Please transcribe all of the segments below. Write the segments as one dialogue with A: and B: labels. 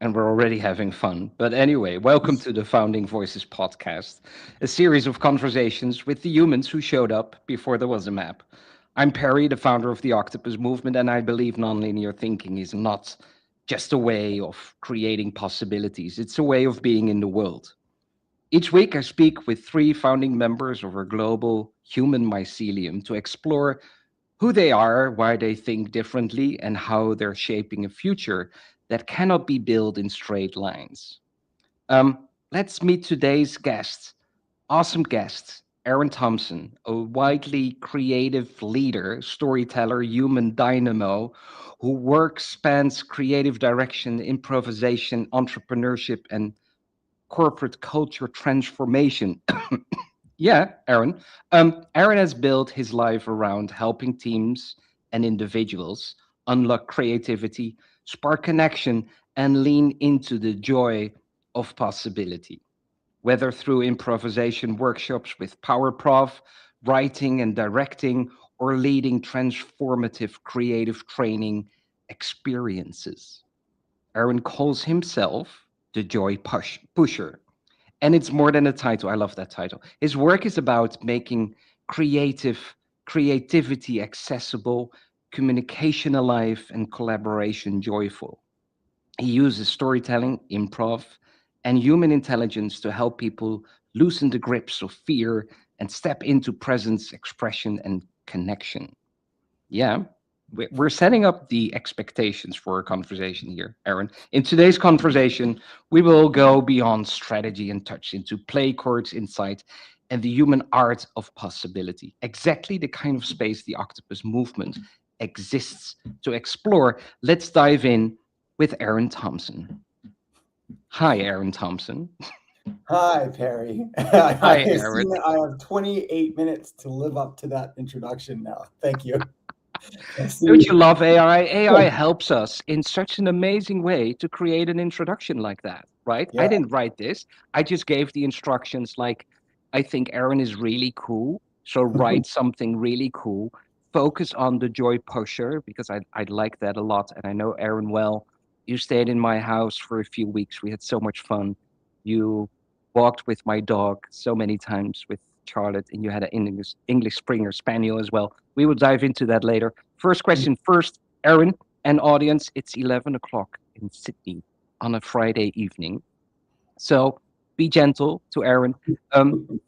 A: And we're already having fun. But anyway, welcome to the Founding Voices podcast, a series of conversations with the humans who showed up before there was a map. I'm Perry, the founder of the Octopus Movement, and I believe nonlinear thinking is not just a way of creating possibilities, it's a way of being in the world. Each week, I speak with three founding members of our global human mycelium to explore who they are, why they think differently, and how they're shaping a future that cannot be built in straight lines. Let's meet today's guest, awesome guest, Eran Thomson, a widely creative leader, storyteller, human dynamo who work spans creative direction, improvisation, entrepreneurship, and corporate culture transformation. Yeah, Aaron. Aaron has built his life around helping teams and individuals unlock creativity, spark connection, and lean into the joy of possibility. Whether through improvisation workshops with PowerProv, writing and directing, or leading transformative creative training experiences. Aaron calls himself the pusher, and it's more than a title. I love that title. His work is about making creativity accessible, communication alive, and collaboration joyful. He uses storytelling, improv, and human intelligence to help people loosen the grips of fear and step into presence, expression, and connection. Yeah, we're setting up the expectations for a conversation here, Aaron. In today's conversation, we will go beyond strategy and touch into play chords, insight, and the human art of possibility. Exactly the kind of space the octopus movement exists to explore. Let's dive in with Aaron Thomson. Hi, Aaron Thomson.
B: Hi, Perry.
A: Hi,
B: I see
A: Aaron.
B: that I have 28 minutes to live up to that introduction now. Thank you. I
A: Don't
B: see.
A: you love AI? AI helps us in such an amazing way to create an introduction like that, right? I
B: Yeah.
A: didn't write this. I just gave the instructions like, I think Aaron is really cool. So write something really cool. Focus on the joy pusher because I like that a lot. And I know Aaron well. You stayed in my house for a few weeks. We had so much fun. You walked with my dog so many times with Charlotte, and you had an English Springer Spaniel as well. We will dive into that later. First question first, Aaron and audience. It's 11 o'clock in Sydney on a Friday evening. So be gentle to Aaron.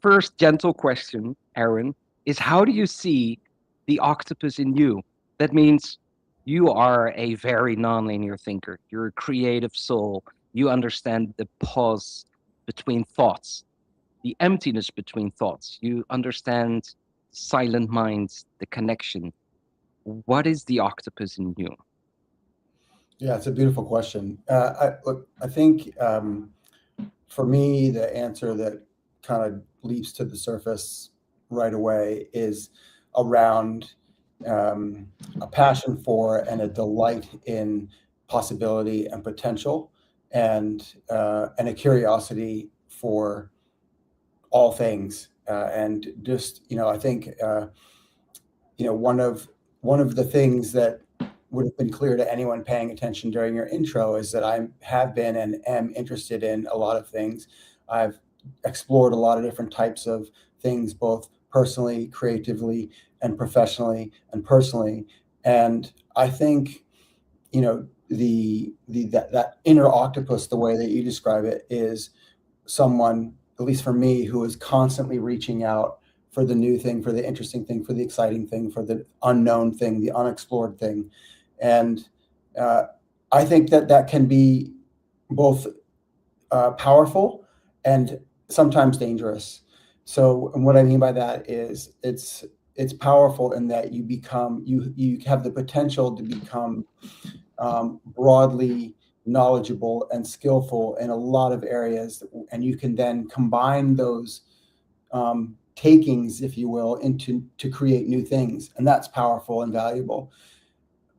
A: First, gentle question, Aaron, is how do you see the octopus in you? That means you are a very nonlinear thinker. You're a creative soul. You understand the pause between thoughts, the emptiness between thoughts. You understand silent minds, the connection. What is the octopus in you?
B: Yeah, it's a beautiful question. I think for me, the answer that kind of leaps to the surface right away is around a passion for and a delight in possibility and potential, and a curiosity for all things. And just I think one of the things that would have been clear to anyone paying attention during your intro is that I have been and am interested in a lot of things. I've explored a lot of different types of things, both personally, creatively, and professionally and personally. And I think, that inner octopus, the way that you describe it, is someone, at least for me, who is constantly reaching out for the new thing, for the interesting thing, for the exciting thing, for the unknown thing, the unexplored thing. And uh, I think that that can be both powerful and sometimes dangerous. So, and what I mean by that is it's powerful in that you have the potential to become broadly knowledgeable and skillful in a lot of areas, and you can then combine those takings, if you will, into to create new things, and that's powerful and valuable.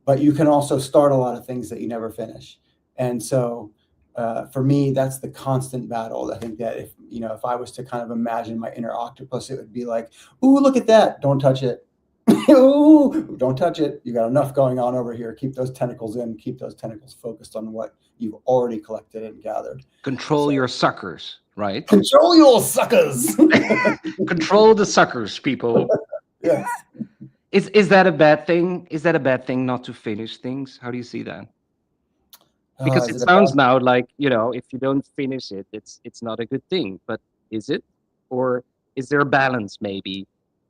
B: But you can also start a lot of things that you never finish, and so for me, that's the constant battle. I think that if I was to kind of imagine my inner octopus, it would be like, "Ooh, look at that! Don't touch it." Ooh, don't touch it. You got enough going on over here. Keep those tentacles in. Keep those tentacles focused on what you've already collected and gathered.
A: Control
B: So
A: your suckers, right?
B: control your suckers.
A: Control the suckers, people.
B: Yes.
A: Is that a bad thing? Is that a bad thing not to finish things? How do you see that? Because
B: Is
A: it
B: it a
A: sounds
B: bad?
A: now like, if you don't finish it, it's not a good thing. But is it? Or is there a balance maybe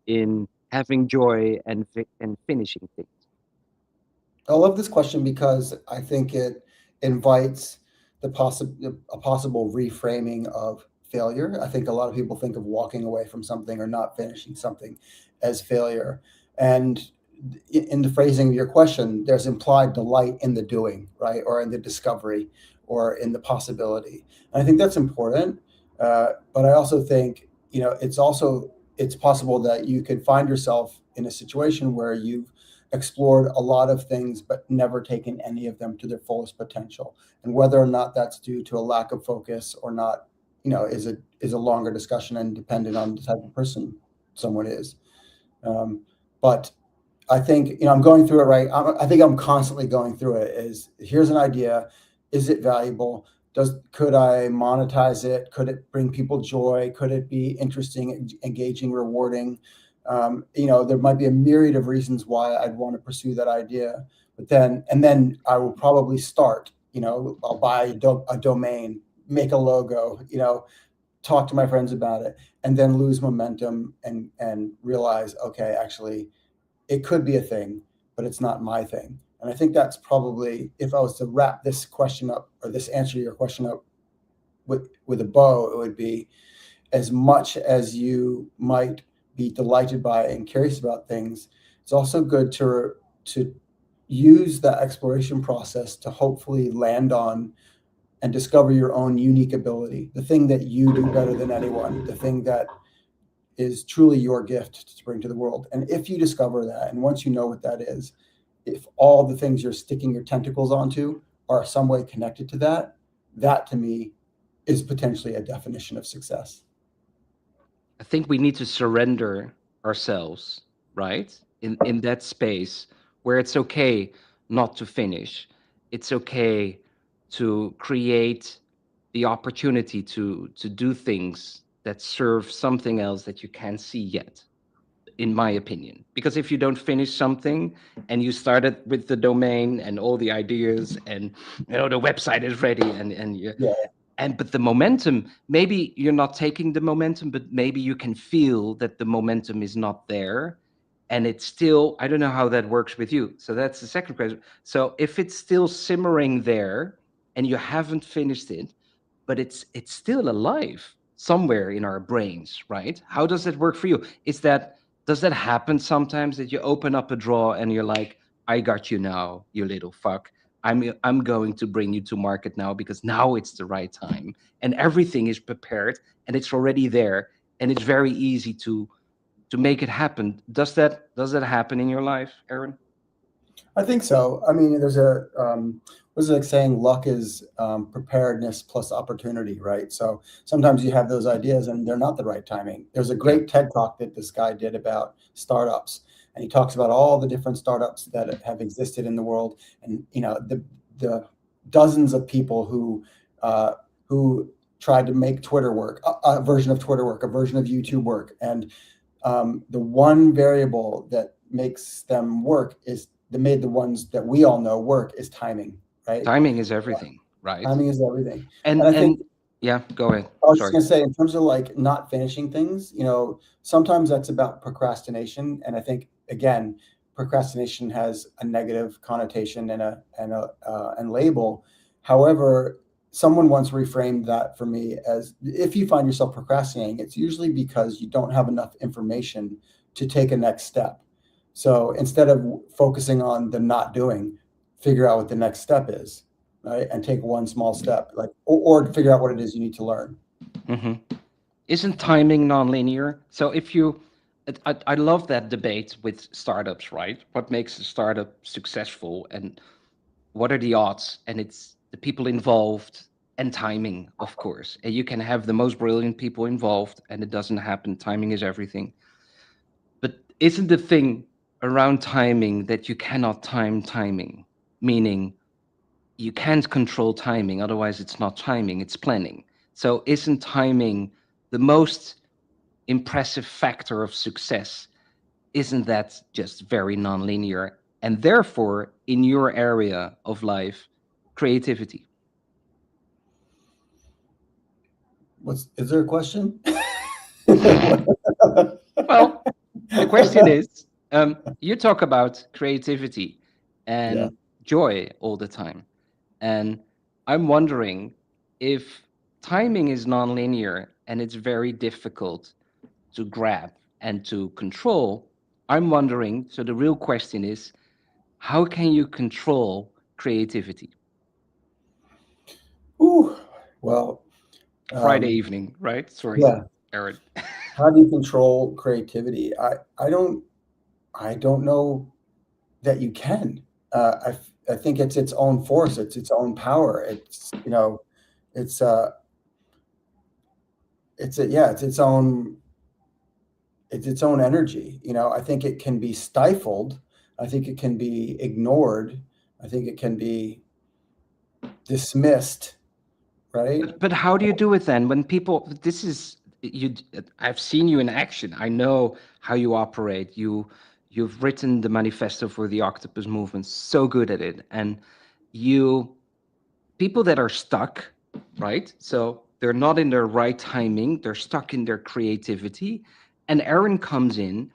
A: in having joy and finishing things?
B: I love this question because I think it invites a possible reframing of failure. I think a lot of people think of walking away from something or not finishing something as failure. And in the phrasing of your question, there's implied delight in the doing, right? Or in the discovery or in the possibility. And I think that's important. But I also think, it's possible that you could find yourself in a situation where you've explored a lot of things but never taken any of them to their fullest potential, and whether or not that's due to a lack of focus or not, is a longer discussion and dependent on the type of person someone is. But I think, I'm going through it, right. I think I'm constantly going through it. Is Here's an idea. Is it valuable? Could I monetize it? Could it bring people joy? Could it be interesting, engaging, rewarding? There might be a myriad of reasons why I'd want to pursue that idea. And then I will probably start. I'll buy a domain, make a logo. Talk to my friends about it, and then lose momentum and realize, okay, actually, it could be a thing, but it's not my thing. And I think that's probably, if I was to wrap this question up, or this answer to your question up with a bow, it would be, as much as you might be delighted by and curious about things, it's also good to use that exploration process to hopefully land on and discover your own unique ability, the thing that you do better than anyone, the thing that is truly your gift to bring to the world. And if you discover that, and once you know what that is, if all the things you're sticking your tentacles onto are some way connected to that, that to me is potentially a definition of success.
A: I think we need to surrender ourselves, right? In that space where it's okay not to finish. It's okay to create the opportunity to do things that serve something else that you can't see yet, in my opinion. Because if you don't finish something and you started with the domain and all the ideas, and the website is ready, and you
B: Yeah.
A: but the momentum, maybe you're not taking the momentum, but maybe you can feel that the momentum is not there, and it's still, I don't know how that works with you. So that's the second question. So if it's still simmering there and you haven't finished it, but it's still alive somewhere in our brains, right? How does that work for you? Does that happen sometimes, that you open up a drawer and you're like, I got you now, you little fuck. I'm going to bring you to market now, because now it's the right time, and everything is prepared and it's already there, and it's very easy to make it happen. Does that happen in your life, Aaron?
B: I think so. I mean, there's what's it like saying, luck is preparedness plus opportunity, right? So sometimes you have those ideas and they're not the right timing. There's a
A: Yeah.
B: great TED talk that this guy did about startups, and he talks about all the different startups that have existed in the world, and the dozens of people who tried to make Twitter work, a version of Twitter work, a version of YouTube work, and the one variable that makes them work is that made the ones that we all know work is timing, right?
A: Timing is everything, right?
B: Timing is everything. And
A: And
B: I think
A: yeah, go ahead.
B: I was just
A: Sorry.
B: going to say, in terms of like not finishing things, sometimes that's about procrastination. And I think, again, procrastination has a negative connotation and label. However, someone once reframed that for me as, if you find yourself procrastinating, it's usually because you don't have enough information to take a next step. So instead of focusing on the not doing, figure out what the next step is, right? And take one small step, like, or figure out what it is you need to learn.
A: Hmm. Isn't timing nonlinear? So if you, I love that debate with startups, right? What makes a startup successful, and what are the odds? And it's the people involved and timing, of course. And you can have the most brilliant people involved and it doesn't happen. Timing is everything. But isn't the thing around timing that you cannot time timing, meaning you can't control timing, otherwise it's not timing, it's planning. So isn't timing the most impressive factor of success? Isn't that just very nonlinear? And therefore, in your area of life, creativity.
B: Is there a question?
A: Well, the question is, you talk about creativity
B: Yeah.
A: and joy all the time. And I'm wondering if timing is nonlinear and it's very difficult to grab and to control. I'm wondering, so the real question is, how can you control creativity?
B: Ooh, well,
A: Friday evening, right? Sorry,
B: yeah.
A: Eran.
B: How do you control creativity? I don't know that you can. I think it's its own force. It's its own power. It's it's its own energy. I think it can be stifled. I think it can be ignored. I think it can be dismissed, right?
A: But how do you do it then when people, this is you, I've seen you in action. I know how you operate. You've written the manifesto for the octopus movement, so good at it. And you, people that are stuck, right? So they're not in their right timing, they're stuck in their creativity, and Eran comes in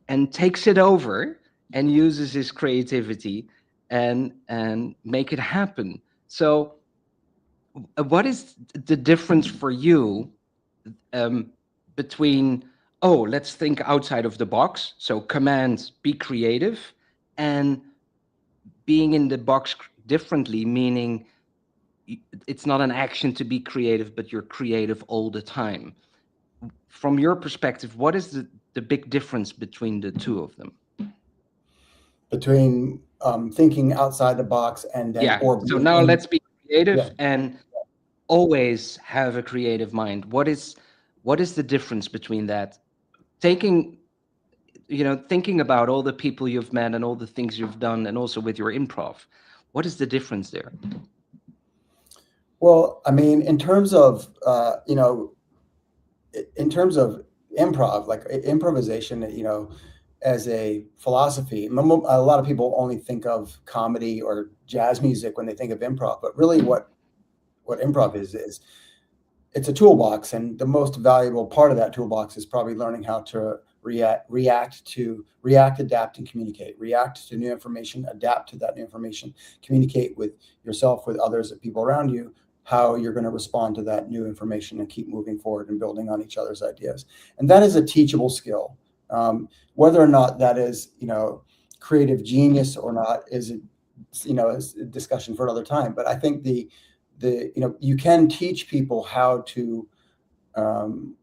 A: and takes it over and uses his creativity and make it happen. So what is the difference for you, um, between, oh, let's think outside of the box, so command be creative, and being in the box differently, meaning it's not an action to be creative, but you're creative all the time. From your perspective, what is the big difference between the two of them?
B: Between thinking outside the box and then
A: Yeah.
B: or
A: So
B: being
A: now
B: in.
A: let's be
B: Yeah.
A: creative and always have a creative mind. What is the difference between that? Taking, thinking about all the people you've met and all the things you've done, and also with your improv. What is the difference there?
B: Well, I mean, in terms of improv, like improvisation, as a philosophy, a lot of people only think of comedy or jazz music when they think of improv, but really what improv is it's a toolbox, and the most valuable part of that toolbox is probably learning how to react, adapt, and communicate. React to new information, adapt to that new information, communicate with yourself, with others, the people around you, how you're going to respond to that new information and keep moving forward and building on each other's ideas. And that is a teachable skill. Whether or not that is, creative genius or not is a discussion for another time. But I think you can teach people um,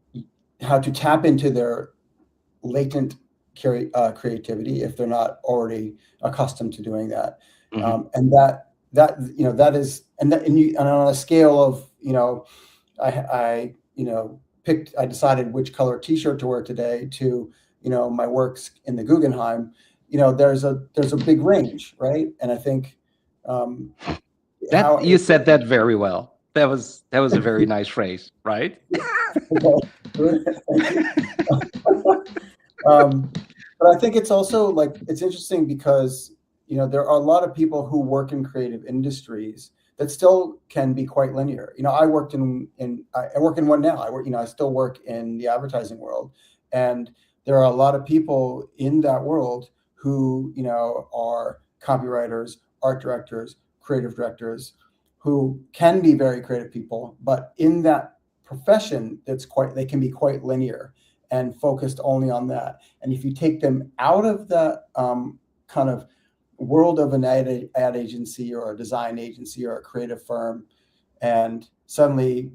B: how to tap into their latent creativity if they're not already accustomed to doing that.
A: Mm-hmm.
B: And that is, and on a scale of, I decided which color T-shirt to wear today to, my works in the Guggenheim. There's a big range, right? And I think
A: That
B: how
A: you
B: it,
A: said that very well. That was a very nice phrase, right?
B: Thank you. um, but I think it's also like it's interesting because there are a lot of people who work in creative industries that still can be quite linear. I worked I work in one now. I still work in the advertising world, and there are a lot of people in that world who are copywriters, art directors, creative directors, who can be very creative people, but in that profession, they can be quite linear and focused only on that. And if you take them out of the kind of world of an ad agency or a design agency or a creative firm, and suddenly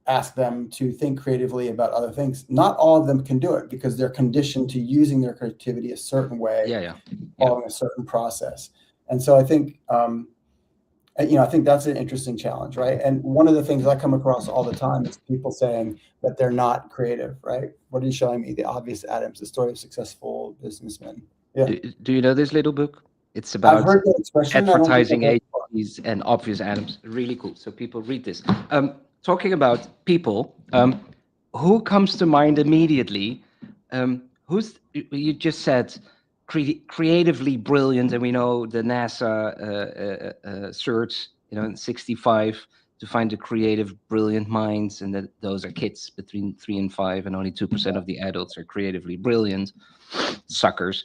B: ask them to think creatively about other things, not all of them can do it because they're conditioned to using their creativity a certain way,
A: Yeah, yeah, yeah.
B: following a certain process. And so I think I think that's an interesting challenge, right? And one of the things I come across all the time is people saying that they're not creative, right? What are you showing me? The obvious atoms, the story of successful businessmen. Yeah.
A: Do you know this little book? It's
B: I've
A: about
B: heard that expression. I don't think I've
A: advertising
B: read it before.
A: agencies and obvious atoms. Really cool. So people read this. Talking about people, who comes to mind immediately? You just said creatively brilliant, and we know the NASA search, in '65 to find the creative, brilliant minds, and that those are kids between 3 and 5, and only 2% of the adults are creatively brilliant. Suckers.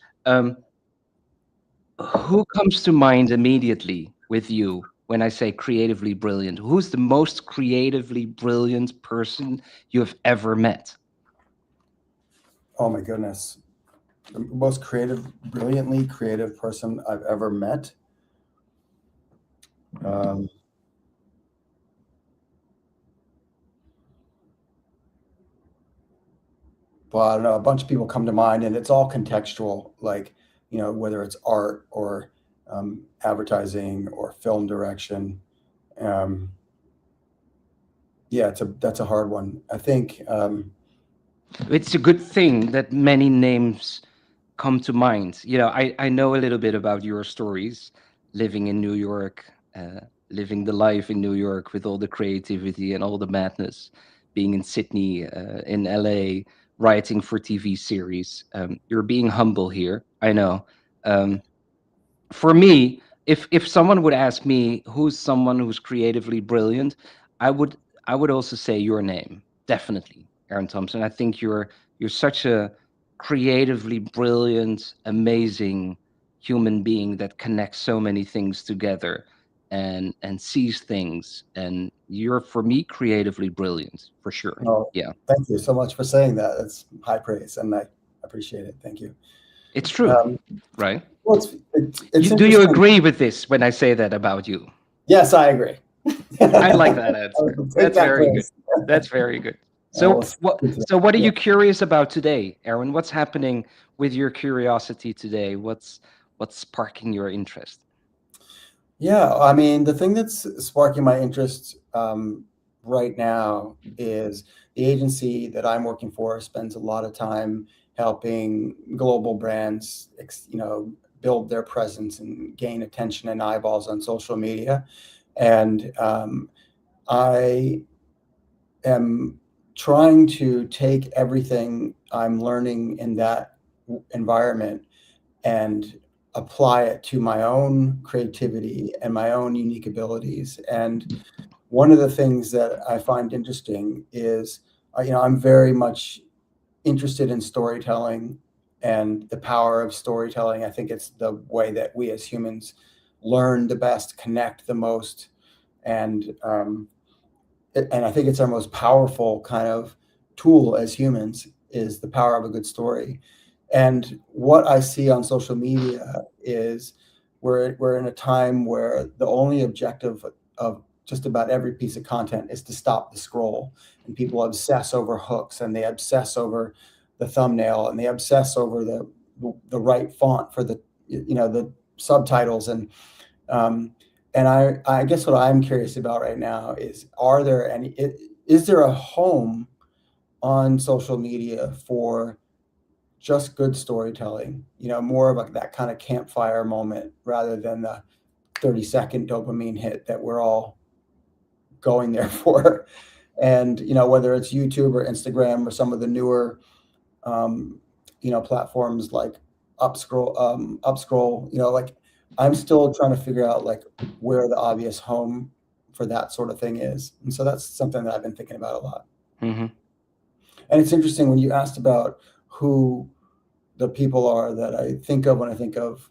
A: Who comes to mind immediately with you when I say creatively brilliant? Who's the most creatively brilliant person you have ever met?
B: Oh my goodness. The most creative, brilliantly creative person I've ever met. Um, well, I don't know. A bunch of people come to mind, and it's all contextual. Like, whether it's art or advertising or film direction. Um, yeah, that's a hard one. I think.
A: It's a good thing that many names come to mind. I know a little bit about your stories, living in New York, living the life in New York with all the creativity and all the madness, being in Sydney, in LA, writing for TV series. You're being humble here, I know. Um, for me, if someone would ask me who's someone who's creatively brilliant, I would I would also say your name, definitely, Eran Thomson. I think you're such a creatively brilliant, amazing human being that connects so many things together and sees things. And you're, for me, creatively brilliant for sure.
B: Oh,
A: Yeah,
B: thank you so much for saying that. That's high praise, and I appreciate it. Thank you.
A: it's true,
B: Um,
A: right?
B: well, it's
A: Do you
B: interesting.
A: agree with this when I say that about you?
B: Yes, I agree.
A: I like that
B: I
A: answer.
B: will take
A: That's
B: that
A: very good.
B: praise.
A: That's very good.
B: I
A: So
B: will stick
A: what
B: to that.
A: so what are
B: Yeah.
A: you curious about today, Aaron? What's happening with your curiosity today? What's sparking your interest?
B: Yeah, I mean, the thing that's sparking my interest right now is the agency that I'm working for spends a lot of time helping global brands, build their presence and gain attention and eyeballs on social media. And I am trying to take everything I'm learning in that environment and apply it to my own creativity and my own unique abilities. And one of the things that I find interesting is, I'm very much interested in storytelling and the power of storytelling. I think it's the way that we as humans learn the best, connect the most, and and I think it's our most powerful kind of tool as humans is the power of a good story. And what I see on social media is we're in a time where the only objective of just about every piece of content is to stop the scroll. And people obsess over hooks, and they obsess over the thumbnail, and they obsess over the right font for the subtitles. Um, and I guess what I'm curious about right now is, is there a home on social media for just good storytelling, more of that kind of campfire moment rather than the 30-second dopamine hit that we're all going there for. And, whether it's YouTube or Instagram or some of the newer, um, platforms like Upscroll, like I'm still trying to figure out like where the obvious home for that sort of thing is. And so that's something that I've been thinking about a lot.
A: Hmm.
B: And it's interesting when you asked about who the people are that I think of when I think of,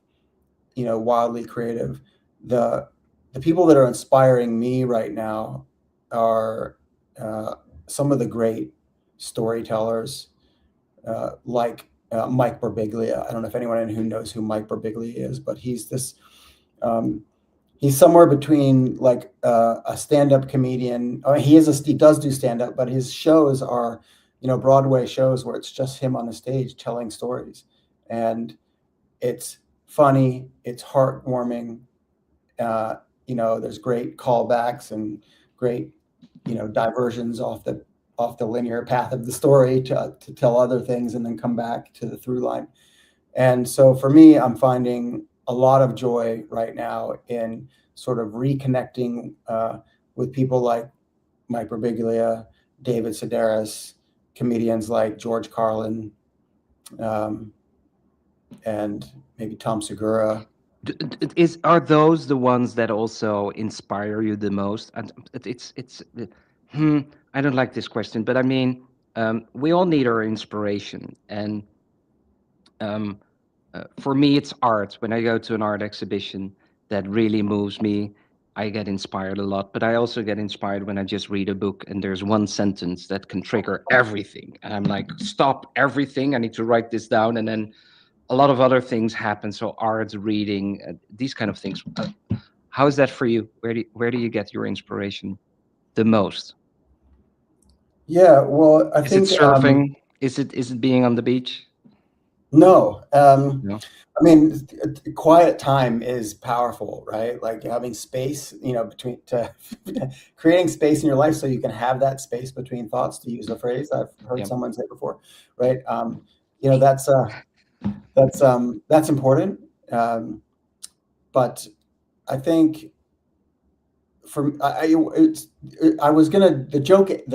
B: wildly creative. The the people that are inspiring me right now are some of the great storytellers, like Mike Birbiglia. I don't know if anyone who knows who Mike Birbiglia is, but um, he's somewhere between like a stand-up comedian. I mean, he does do stand-up, but his shows are, Broadway shows where it's just him on the stage telling stories, and it's funny, it's heartwarming. Uh, there's great callbacks and great, diversions off the linear path of the story to tell other things and then come back to the through line. And so for me, I'm finding a lot of joy right now in sort of reconnecting with people like Mike Birbiglia, David Sedaris, comedians like George Carlin, um, and maybe Tom Segura.
A: Are those the ones that also inspire you the most? And hmm, I don't like this question, but I mean, we all need our inspiration, and um, for me, it's art. When I go to an art exhibition that really moves me, I get inspired a lot. But I also get inspired when I just read a book and there's one sentence that can trigger everything, and I'm like, stop everything! I need to write this down, and then a lot of other things happen. So art, reading, these kind of things. How is that for you? Where do you get your inspiration the most?
B: Yeah, well, I
A: Is it
B: think
A: surfing? Is it being on the beach?
B: no.
A: No.
B: I mean, quiet time is powerful, right? Like having space, between to creating space in your life so you can have that space between thoughts, to use a phrase I've heard
A: Yeah.
B: someone say before, right? You know, that's that's important. Um, but I think from I was gonna the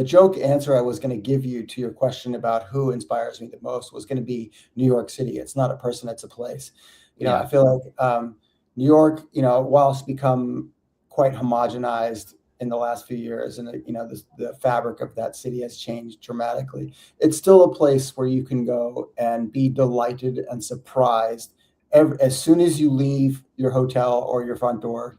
B: joke answer I was gonna give you to your question about who inspires me the most was gonna be New York City. It's not a person, it's a place.
A: Yeah.
B: I feel like New York, whilst become quite homogenized in the last few years, and the fabric of that city has changed dramatically. It's still a place where you can go and be delighted and surprised as soon as you leave your hotel or your front door.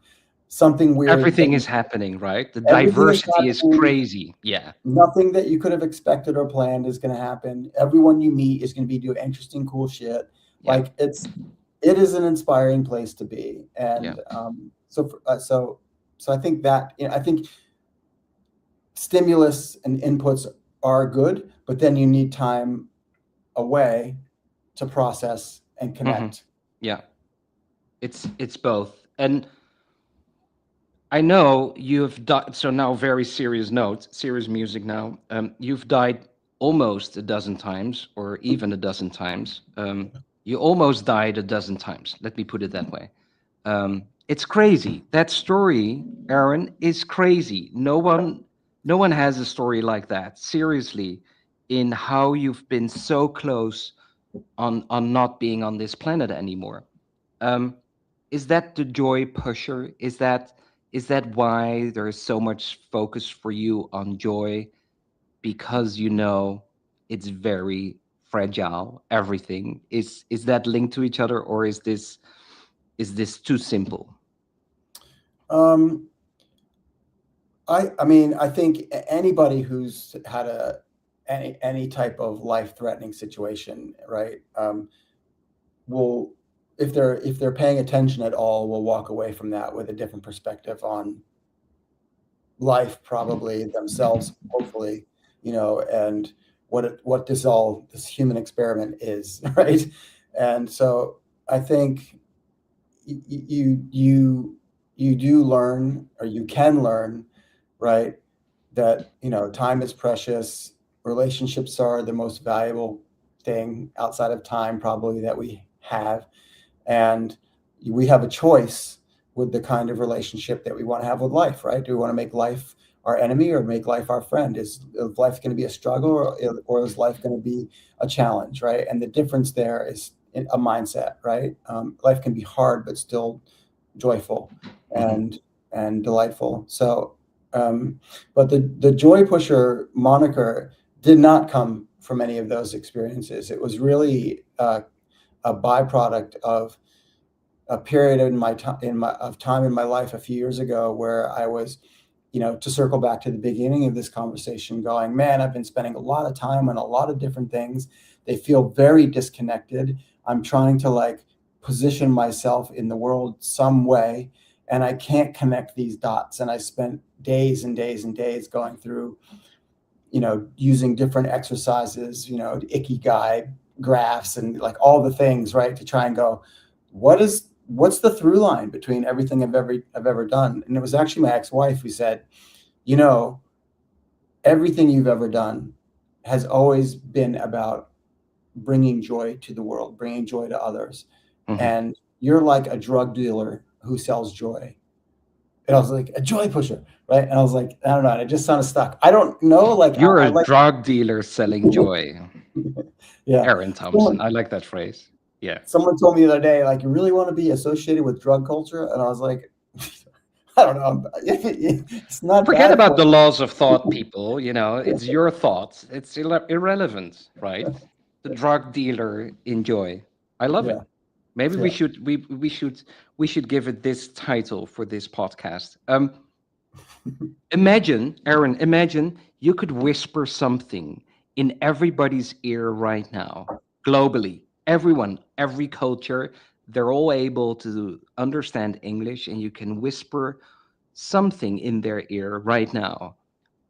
B: Something weird that
A: Everything is happening, right? The
B: everything is
A: diversity is
B: happening.
A: crazy. Yeah.
B: Nothing that you could have expected or planned is going to happen. Everyone you meet is going to be doing interesting, cool shit.
A: Yeah.
B: Like it is an inspiring place to be.
A: Yeah.
B: And so I think that I think stimulus and inputs are good, but then you need time away to process and
A: Hmm.
B: connect.
A: Yeah. It's both. And I know you've died. So now, very serious note, serious music now. You've died almost a dozen times, or even a dozen times. You almost died a dozen times. Let me put it that way. It's crazy. That story, Aaron, is crazy. No one has a story like that. Seriously, in how you've been so close on not being on this planet anymore. Um, is that the joy pusher? Is that why there is so much focus for you on joy? Because it's very fragile. Everything is that linked to each other, or is this too simple?
B: Um, I mean, I think anybody who's had any type of life-threatening situation, right, will, if they're paying attention at all, will walk away from that with a different perspective on life, probably themselves, hopefully, and what this human experiment is, right? And so I think you do learn, or you can learn, right, that time is precious. Relationships are the most valuable thing outside of time, probably, that we have. And we have a choice with the kind of relationship that we want to have with life, right? Do we want to make life our enemy or make life our friend? Is life going to be a struggle, or is life going to be a challenge, right? And the difference there is a mindset, right? Life can be hard but still joyful
A: Hmm.
B: and delightful. So but the joy pusher moniker did not come from any of those experiences. It was really a byproduct of a period of time in my life a few years ago, where I was, to circle back to the beginning of this conversation, going, man, I've been spending a lot of time on a lot of different things. They feel very disconnected. I'm trying to like position myself in the world some way, and I can't connect these dots. And I spent days and days and days going through, using different exercises, ikigai graphs and like all the things, right, to try and go, what's the through line between everything I've ever done? And it was actually my ex-wife who said, you know, everything you've ever done has always been about bringing joy to the world, bringing joy to others.
A: Mhm.
B: And you're like a drug dealer who sells joy. And I was like, a joy pusher, right? And I was like, I don't know, and it just sounded stuck. I don't know, like
A: You're
B: I
A: a
B: like,
A: drug dealer selling joy.
B: yeah.
A: Eran Thomson.
B: Someone,
A: I like that phrase. Yeah.
B: someone told me the other day, like, you really want to be associated with drug culture? And I was like, I don't know, it's not
A: Forget
B: bad
A: about
B: for
A: the
B: you.
A: laws of thought, people. It's your thoughts. It's irrelevant, right? The drug dealer enjoy. I love it.
B: Yeah,
A: Maybe we
B: yeah.
A: should we should give it this title for this podcast. Imagine, Aaron, imagine you could whisper something in everybody's ear right now, globally. Everyone, every culture, they're all able to understand English, and you can whisper something in their ear right now.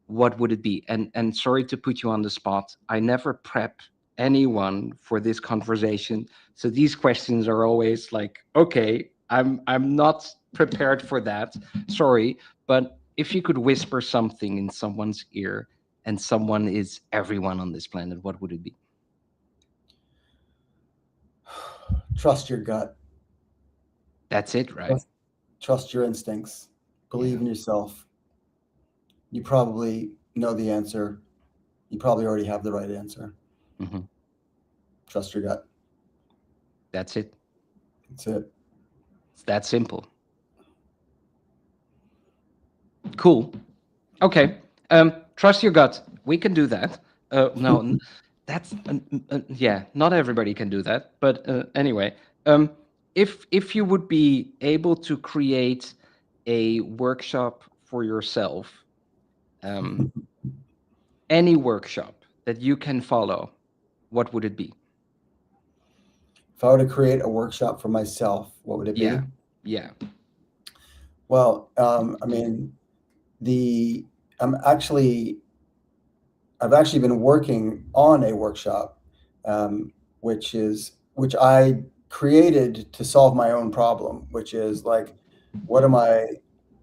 A: What would it be? And sorry to put you on the spot. I never prep anyone for this conversation. So these questions are always like, okay, I'm not prepared for that. Sorry, but if you could whisper something in someone's ear and someone is everyone on this planet, what would it be?
B: Trust your gut.
A: That's it, right?
B: Trust, trust your instincts.
A: Yeah.
B: Believe in yourself. You probably know the answer. You probably already have the right answer.
A: Hmm.
B: Trust your gut.
A: That's it.
B: That's it.
A: It's that simple. Cool. Okay. Trust your gut. We can do that. No, that's yeah. Not everybody can do that. But anyway, um, if you would be able to create a workshop for yourself, um, any workshop that you can follow, what would it be?
B: If I were to create a workshop for myself, what would it
A: Yeah,
B: be?
A: yeah.
B: Well, I mean, the I'm actually I've actually been working on a workshop, um, which I created to solve my own problem, which is like, what am I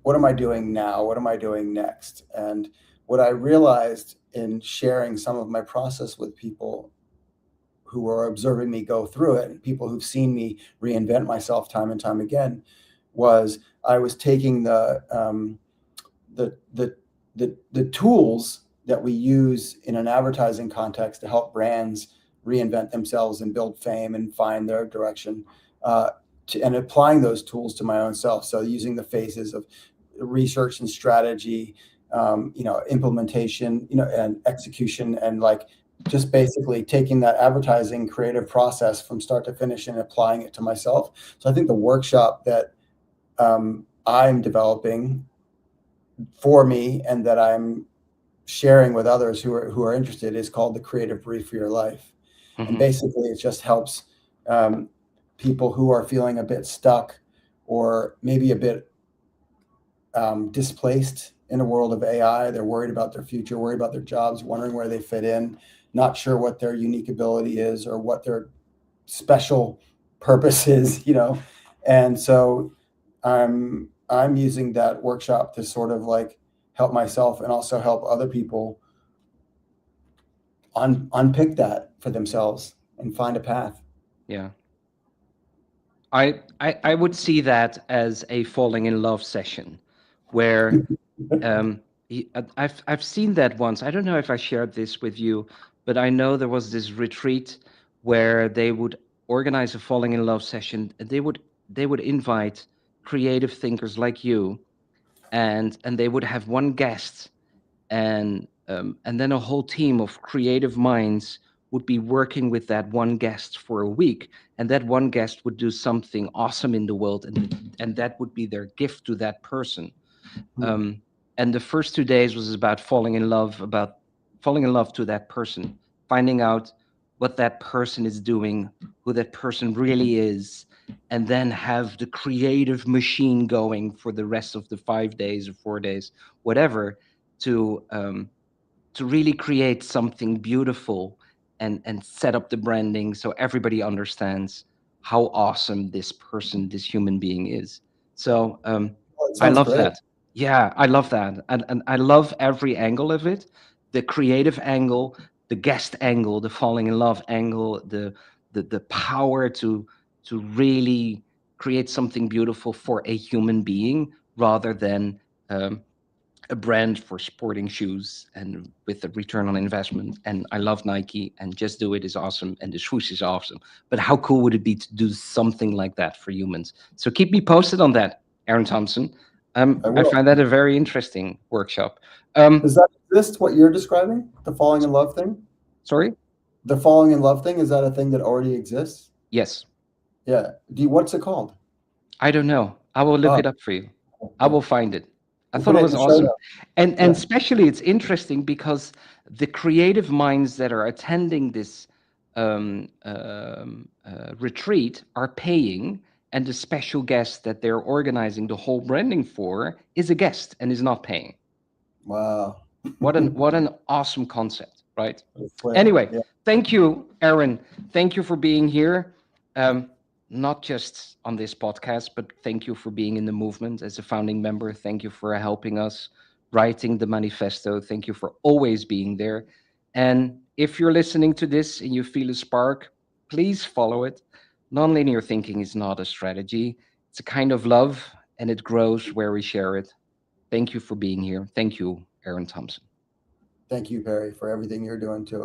B: what am I doing now? What am I doing next? And what I realized in sharing some of my process with people who are observing me go through it, and people who've seen me reinvent myself time and time again, was I was taking the the the tools that we use in an advertising context to help brands reinvent themselves and build fame and find their direction, uh, and applying those tools to my own self. So using the phases of research and strategy, implementation, and execution, and like just basically taking that advertising creative process from start to finish and applying it to myself. So I think the workshop that I'm developing for me and that I'm sharing with others who are interested is called the Creative Brief for Your Life. And
A: Hmm.
B: basically, it just helps um, people who are feeling a bit stuck or maybe a bit displaced in a world of AI. They're worried about their future, worried about their jobs, wondering where they fit in, not sure what their unique ability is or what their special purpose is. And so I'm using that workshop to sort of like help myself and also help other people unpick that for themselves and find a path.
A: Yeah. I would see that as a falling in love session where I've seen that once. I don't know if I shared this with you, but I know there was this retreat where they would organize a falling in love session. And they would invite creative thinkers like you, and they would have one guest, and then a whole team of creative minds would be working with that one guest for a week, and that one guest would do something awesome in the world, and that would be their gift to that person. um, and the first 2 days was about falling in love to that person, finding out what that person is doing, who that person really is, and then have the creative machine going for the rest of the 5 days or 4 days, whatever, to um, to really create something beautiful, and set up the branding so everybody understands how awesome this person, this human being is. So
B: Well, it
A: I
B: sounds
A: love
B: great.
A: that. Yeah, I love that, and I love every angle of it. The creative angle, the guest angle, the falling in love angle, the power to really create something beautiful for a human being rather than um, a brand for sporting shoes and with the return on investment. And I love Nike, and Just Do It is awesome, and the swoosh is awesome. But how cool would it be to do something like that for humans? So keep me posted on that, Aaron Thompson.
B: I
A: I
B: will.
A: find that a very interesting workshop.
B: Does that exist? What you're describing, the falling in love thing?
A: Sorry.
B: The falling in love thing, is that a thing that already exists?
A: Yes.
B: Yeah. What's it called?
A: I don't know. I will look
B: Oh,
A: it up for you. I
B: yeah.
A: will find it. I
B: We'll
A: thought
B: put
A: it
B: it in
A: was
B: the show
A: awesome.
B: notes.
A: And
B: Yeah.
A: especially it's interesting because the creative minds that are attending this retreat are paying, and the special guest that they're organizing the whole branding for is a guest and is not paying.
B: Wow.
A: What an awesome concept, right?
B: Slick.
A: Anyway,
B: Yeah.
A: thank you, Aaron. Thank you for being here. Um, Not just on this podcast, but thank you for being in the movement as a founding member. Thank you for helping us writing the manifesto. Thank you for always being there. And if you're listening to this and you feel a spark, please follow it. Nonlinear thinking is not a strategy, it's a kind of love, and it grows where we share it. Thank you for being here. Thank you, Aaron Thompson.
B: Thank you, Perry, for everything you're doing too.